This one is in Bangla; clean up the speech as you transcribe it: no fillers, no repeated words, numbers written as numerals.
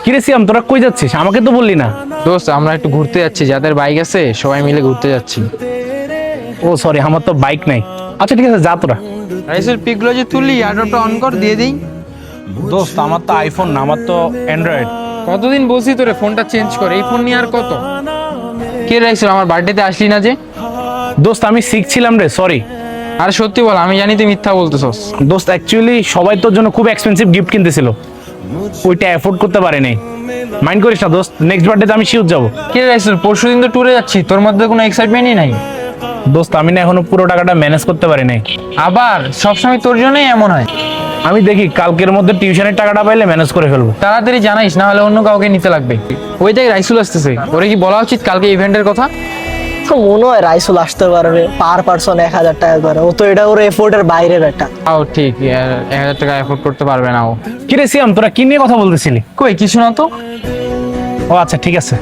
কিরে সিয়াম, তোরা কই যাচ্ছিস? আমাকে তো বললি না। দোস্ত আমরা একটু ঘুরতে যাচ্ছি, যাদের বাইক আছে সবাই মিলে ঘুরতে যাচ্ছি। ও সরি, আমার তো বাইক নাই। আচ্ছা ঠিক আছে, যা তোরা। রাইসের পিকগুলো যে তুললি অ্যাডপটা অন কর, দিয়ে দিই। দোস্ত আমার তো আইফোন না, আমার তো অ্যান্ড্রয়েড। কতদিন বলছি তোরে ফোনটা চেঞ্জ করে, এই ফোন নিয়ে আর কত? কে রাইসেল, আমার বার্থডেতে আসলি না যে? দোস্ত আমি শিখছিলাম রে, সরি। আরে সত্যি বল, আমি জানি তুই মিথ্যা বলতেছস। দোস্ত অ্যাকচুয়ালি সবাই তোর জন্য খুব এক্সপেন্সিভ গিফট কিনতেছিল, ওইটা অ্যাফোর্ড করতে পারে নাই। মাইন্ড করিস না দোস্ত, নেক্সট বার্থডেতে আমি শিওর যাবো। কে রাইসেল, পরশুদিন তো ট্যুরে যাচ্ছি, তোর মধ্যে কোনো এক্সাইটমেন্টই নাই। দোস্ত আমি না এখনো পুরো টাকাটা ম্যানেজ করতে পারি নাই। আবার সবসময় তোর জন্যই এমন হয়। আমি দেখি কালকের মধ্যে টিউশনের টাকাটা পাইলে ম্যানেজ করে ফেলবো। তাড়াতাড়ি জানাইস, না হলে অন্য কাউকে নিতে লাগবে। ওই দেখ রাইসুল আসতেছে, ওরে কি বলা উচিত কালকে ইভেন্টের কথা? তো মনে হয় রাইসুল আসতে পারবে, পার পারসন 1000 টাকা করে। ও তো এটা ওর এফোর্টের বাইরে বেটা। তাও ঠিক, 1000 টাকা এফোর্ড করতে পারবে না ও। কিরে সিয়াম, তোরা কি নিয়ে কথা বলতেছিলি? কই কিছু না তো। ও আচ্ছা ঠিক আছে।